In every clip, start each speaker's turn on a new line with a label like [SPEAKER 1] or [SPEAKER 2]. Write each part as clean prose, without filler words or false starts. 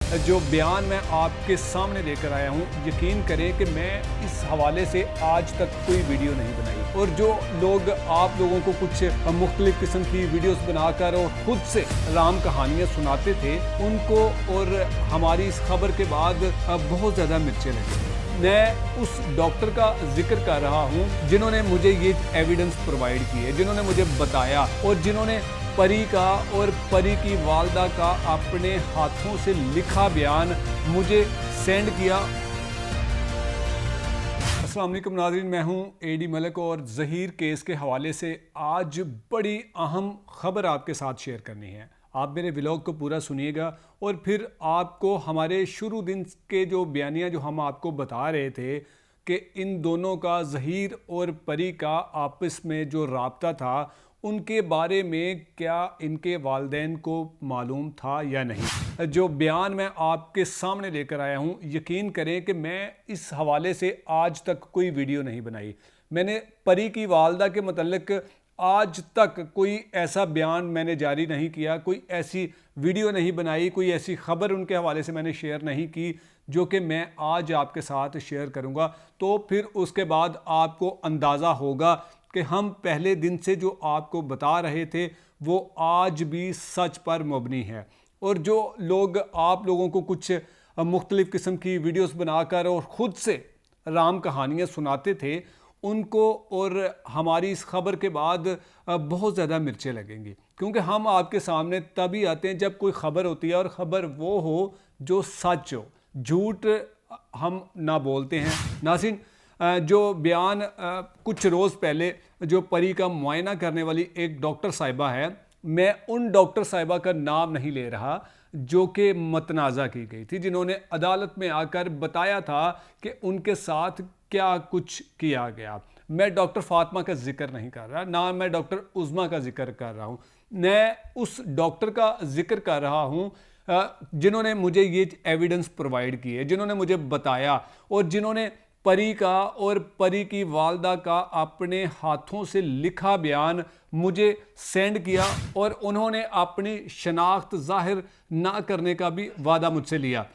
[SPEAKER 1] जो बयान मैं आपके सामने लेकर आया हूँ, यकीन करें कि मैं इस हवाले से आज तक कोई वीडियो नहीं बनाई। और जो लोग आप लोगों को कुछ मुख्तलिफ किस्म की वीडियोस बनाकर और खुद से राम कहानियाँ सुनाते थे, उनको और हमारी इस खबर के बाद बहुत ज़्यादा मिर्चें लगी। मैं उस डॉक्टर का जिक्र कर रहा हूँ जिन्होंने मुझे ये एविडेंस प्रोवाइड की है, जिन्होंने मुझे बताया और जिन्होंने परी का और परी की वालदा का अपने हाथों से लिखा बयान मुझे सेंड किया। अस्सलाम वालेकुम नाज़रीन, मैं हूं एडी मलिक और ज़हीर केस के हवाले से आज बड़ी अहम ख़बर आपके साथ शेयर करनी है। आप मेरे व्लॉग को पूरा सुनिएगा और फिर आपको हमारे शुरू दिन के जो बयानियाँ जो हम आपको बता रहे थे कि इन दोनों का, ज़हीर और परी का आपस में जो राब्ता था, उनके बारे में क्या इनके वालिदैन को मालूम था या नहीं। जो बयान मैं आपके सामने लेकर आया हूँ, यकीन करें कि मैं इस हवाले से आज तक कोई वीडियो नहीं बनाई। मैंने परी की वालदा के मतलब आज तक कोई ऐसा बयान मैंने जारी नहीं किया, कोई ऐसी वीडियो नहीं बनाई, कोई ऐसी ख़बर उनके हवाले से मैंने शेयर नहीं की जो कि मैं आज आपके साथ शेयर करूँगा। तो फिर उसके बाद आपको अंदाज़ा होगा कि हम पहले दिन से जो आपको बता रहे थे वो आज भी सच पर मबनी है। और जो लोग आप लोगों को कुछ मुख्तलिफ किस्म की वीडियोस बनाकर और ख़ुद से राम कहानियाँ सुनाते थे, उनको और हमारी इस खबर के बाद बहुत ज़्यादा मिर्चें लगेंगी, क्योंकि हम आपके सामने तभी आते हैं जब कोई ख़बर होती है और ख़बर वो हो जो सच हो। झूठ हम ना बोलते हैं। नाज़रीन, जो बयान कुछ रोज़ पहले जो परी का मुआयना करने वाली एक डॉक्टर साहिबा है, मैं उन डॉक्टर साहिबा का नाम नहीं ले रहा जो कि मतनाज़ा की गई थी, जिन्होंने अदालत में आकर बताया था कि उनके साथ क्या कुछ किया गया। मैं डॉक्टर फातिमा का जिक्र नहीं कर रहा, ना मैं डॉक्टर उज़मा का जिक्र कर रहा हूँ। मैं उस डॉक्टर का जिक्र कर रहा हूँ जिन्होंने मुझे ये एविडेंस प्रोवाइड की है, जिन्होंने मुझे बताया और जिन्होंने परी का और परी की वालदा का अपने हाथों से लिखा बयान मुझे सेंड किया और उन्होंने अपनी शनाख्त जाहिर ना करने का भी वादा मुझसे लिया।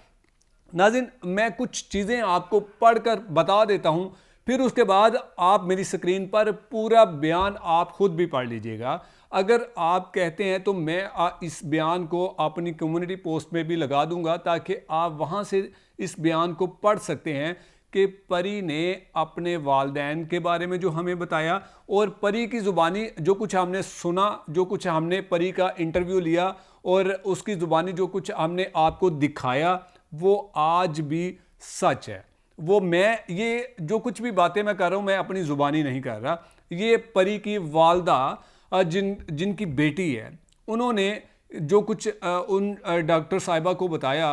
[SPEAKER 1] नाज़रीन, मैं कुछ चीज़ें आपको पढ़कर बता देता हूँ, फिर उसके बाद आप मेरी स्क्रीन पर पूरा बयान आप खुद भी पढ़ लीजिएगा। अगर आप कहते हैं तो मैं इस बयान को अपनी कम्युनिटी पोस्ट में भी लगा दूंगा, ताकि आप वहाँ से इस बयान को पढ़ सकते हैं कि परी ने अपने वालिदैन के बारे में जो हमें बताया और परी की ज़ुबानी जो कुछ हमने सुना, जो कुछ हमने परी का इंटरव्यू लिया और उसकी ज़ुबानी जो कुछ हमने आपको दिखाया, वो आज भी सच है। वो मैं ये जो कुछ भी बातें मैं कर रहा हूँ, मैं अपनी ज़ुबानी नहीं कर रहा। ये परी की वालदा जिनकी बेटी है, उन्होंने जो कुछ उन डॉक्टर साहिबा को बताया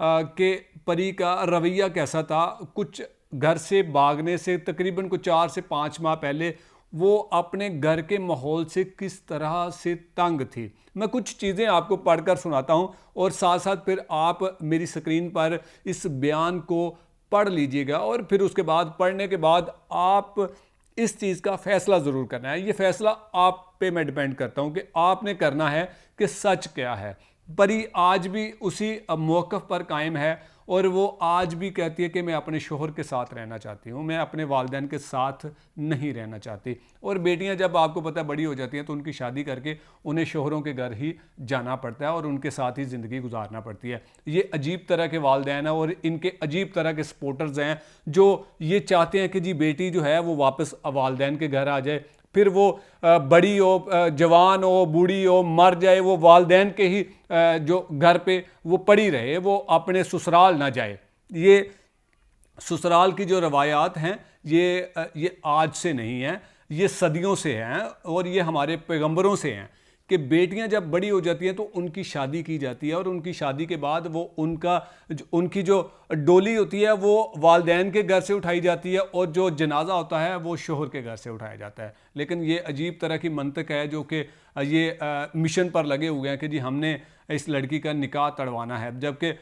[SPEAKER 1] कि परी का रवैया कैसा था। कुछ घर से भागने से तकरीबन कुछ 4 से 5 माह पहले वो अपने घर के माहौल से किस तरह से तंग थी। मैं कुछ चीज़ें आपको पढ़कर सुनाता हूँ और साथ साथ फिर आप मेरी स्क्रीन पर इस बयान को पढ़ लीजिएगा और फिर उसके बाद पढ़ने के बाद आप इस चीज़ का फ़ैसला ज़रूर करना है। ये फ़ैसला आप पे मैं डिपेंड करता हूँ कि आपने करना है कि सच क्या है। परी आज भी उसी मौक़िफ़ पर कायम है और वो आज भी कहती है कि मैं अपने शोहर के साथ रहना चाहती हूँ, मैं अपने वालिदैन के साथ नहीं रहना चाहती। और बेटियाँ जब आपको पता है बड़ी हो जाती हैं तो उनकी शादी करके उन्हें शोहरों के घर ही जाना पड़ता है और उनके साथ ही ज़िंदगी गुजारना पड़ती है। ये अजीब तरह के वालिदैन हैं और इनके अजीब तरह के सपोर्टर्स हैं जो ये चाहते हैं कि जी बेटी जो है वो वापस वालिदैन के घर आ जाए, फिर वो बड़ी हो, जवान हो, बूढ़ी हो, मर जाए, वो वालिदैन के ही जो घर पे वो पड़ी रहे, वो अपने ससुराल ना जाए। ये ससुराल की जो रवायात हैं ये आज से नहीं हैं, ये सदियों से हैं और ये हमारे पैगंबरों से हैं कि बेटियां जब बड़ी हो जाती हैं तो उनकी शादी की जाती है और उनकी शादी के बाद वो उनकी जो डोली होती है वो वालिदैन के घर से उठाई जाती है और जो जनाजा होता है वो शोहर के घर से उठाया जाता है। लेकिन ये अजीब तरह की मंतक है जो कि ये मिशन पर लगे हुए हैं कि जी हमने इस लड़की का निकाह तड़वाना है, जबकि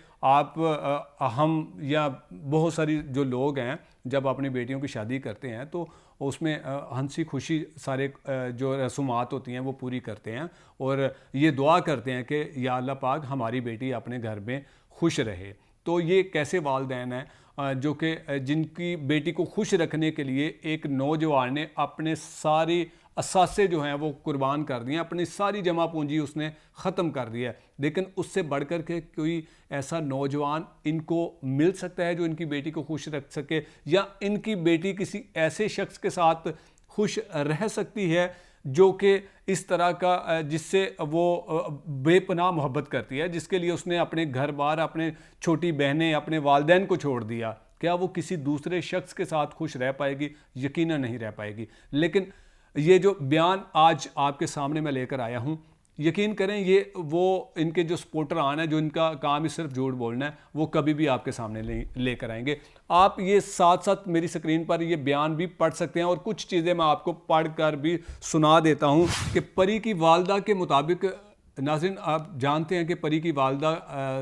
[SPEAKER 1] हम या बहुत सारी जो लोग हैं जब अपनी बेटियों की शादी करते हैं तो उसमें हंसी खुशी सारे जो रसूमात होती हैं वो पूरी करते हैं और ये दुआ करते हैं कि या अल्लाह पाक हमारी बेटी अपने घर में खुश रहे। तो ये कैसे वालिदैन हैं जो कि जिनकी बेटी को खुश रखने के लिए एक नौजवान ने अपने सारी असासे जो हैं वो कुर्बान कर दिए, अपनी सारी जमा पूंजी उसने ख़त्म कर दिया है। लेकिन उससे बढ़कर के कोई ऐसा नौजवान इनको मिल सकता है जो इनकी बेटी को खुश रख सके, या इनकी बेटी किसी ऐसे शख्स के साथ खुश रह सकती है जो कि इस तरह का जिससे वो बेपनाह मोहब्बत करती है, जिसके लिए उसने अपने घर बार, अपने छोटी बहनें, अपने वालिदैन को छोड़ दिया। क्या वो किसी दूसरे शख्स के साथ खुश रह पाएगी? यकीनन नहीं रह पाएगी। लेकिन ये जो बयान आज आपके सामने मैं लेकर आया हूँ, यकीन करें ये वो इनके जो सपोर्टर आन है, जो इनका काम ही सिर्फ झूठ बोलना है, वो कभी भी आपके सामने लेकर आएंगे। आप ये साथ साथ मेरी स्क्रीन पर ये बयान भी पढ़ सकते हैं, और कुछ चीज़ें मैं आपको पढ़ कर भी सुना देता हूँ कि परी की वालदा के मुताबिक, नाज़रीन आप जानते हैं कि परी की वालदा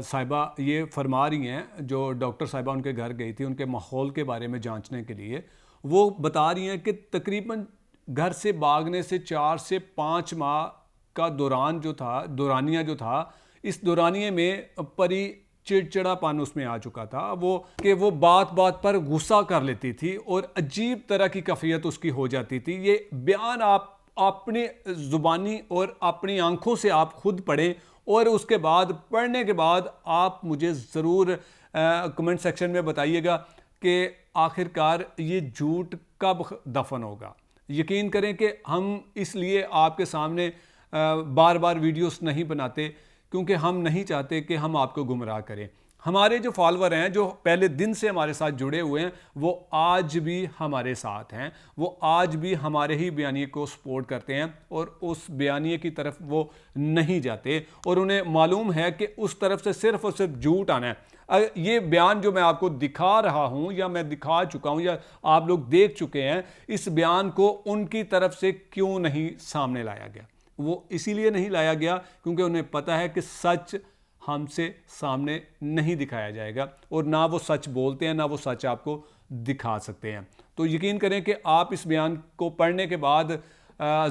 [SPEAKER 1] साहिबा ये फरमा रही हैं, जो डॉक्टर साहिबा उनके घर गई थी उनके माहौल के बारे में जांचने के लिए, वो बता रही हैं कि तकरीबन घर से भागने से 4 से 5 माह का दौरानिया जो था, इस दौरानिए में परी चिड़चिड़ापन उसमें आ चुका था, वो बात बात पर गुस्सा कर लेती थी और अजीब तरह की कैफियत उसकी हो जाती थी। ये बयान आप अपने ज़ुबानी और अपनी आंखों से आप खुद पढ़ें, और उसके बाद पढ़ने के बाद आप मुझे ज़रूर कमेंट सेक्शन में बताइएगा कि आखिरकार ये झूठ कब दफन होगा। यकीन करें कि हम इसलिए आपके सामने बार बार वीडियोस नहीं बनाते क्योंकि हम नहीं चाहते कि हम आपको गुमराह करें। हमारे जो फॉलोअर हैं, जो पहले दिन से हमारे साथ जुड़े हुए हैं, वो आज भी हमारे साथ हैं, वो आज भी हमारे ही बयानिए को सपोर्ट करते हैं और उस बयानिए की तरफ वो नहीं जाते, और उन्हें मालूम है कि उस तरफ से सिर्फ और सिर्फ झूठ आना है। ये बयान जो मैं आपको दिखा रहा हूं, या मैं दिखा चुका हूं, या आप लोग देख चुके हैं, इस बयान को उनकी तरफ से क्यों नहीं सामने लाया गया? वो इसीलिए नहीं लाया गया क्योंकि उन्हें पता है कि सच हमसे सामने नहीं दिखाया जाएगा, और ना वो सच बोलते हैं, ना वो सच आपको दिखा सकते हैं। तो यकीन करें कि आप इस बयान को पढ़ने के बाद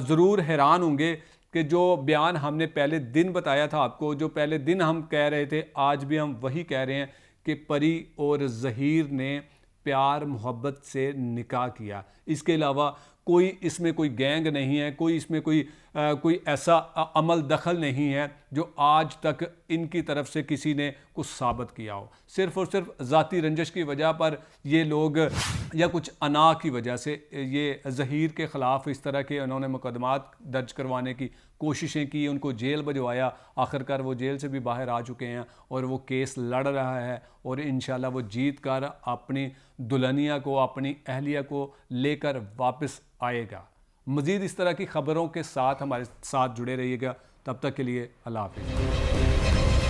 [SPEAKER 1] ज़रूर हैरान होंगे कि जो बयान हमने पहले दिन बताया था आपको, जो पहले दिन हम कह रहे थे, आज भी हम वही कह रहे हैं कि परी और ज़हीर ने प्यार मोहब्बत से निकाह किया। इसके अलावा कोई इसमें कोई गैंग नहीं है, कोई इसमें कोई ऐसा अमल दखल नहीं है जो आज तक इनकी तरफ से किसी ने कुछ साबित किया हो। सिर्फ़ और सिर्फ ज़ाती रंजश की वजह पर ये लोग, या कुछ अना की वजह से ये ज़हीर के ख़िलाफ़ इस तरह के उन्होंने मुकदमात दर्ज करवाने की कोशिशें की, उनको जेल भिजवाया। आखिरकार वो जेल से भी बाहर आ चुके हैं और वो केस लड़ रहा है, और इंशाल्लाह वो जीत कर अपनी दुल्हनिया को, अपनी अहलिया को लेकर वापस आएगा। मज़ीद इस तरह की ख़बरों के साथ हमारे साथ जुड़े रहिएगा। तब तक के लिए अल्लाह हाफ़िज़।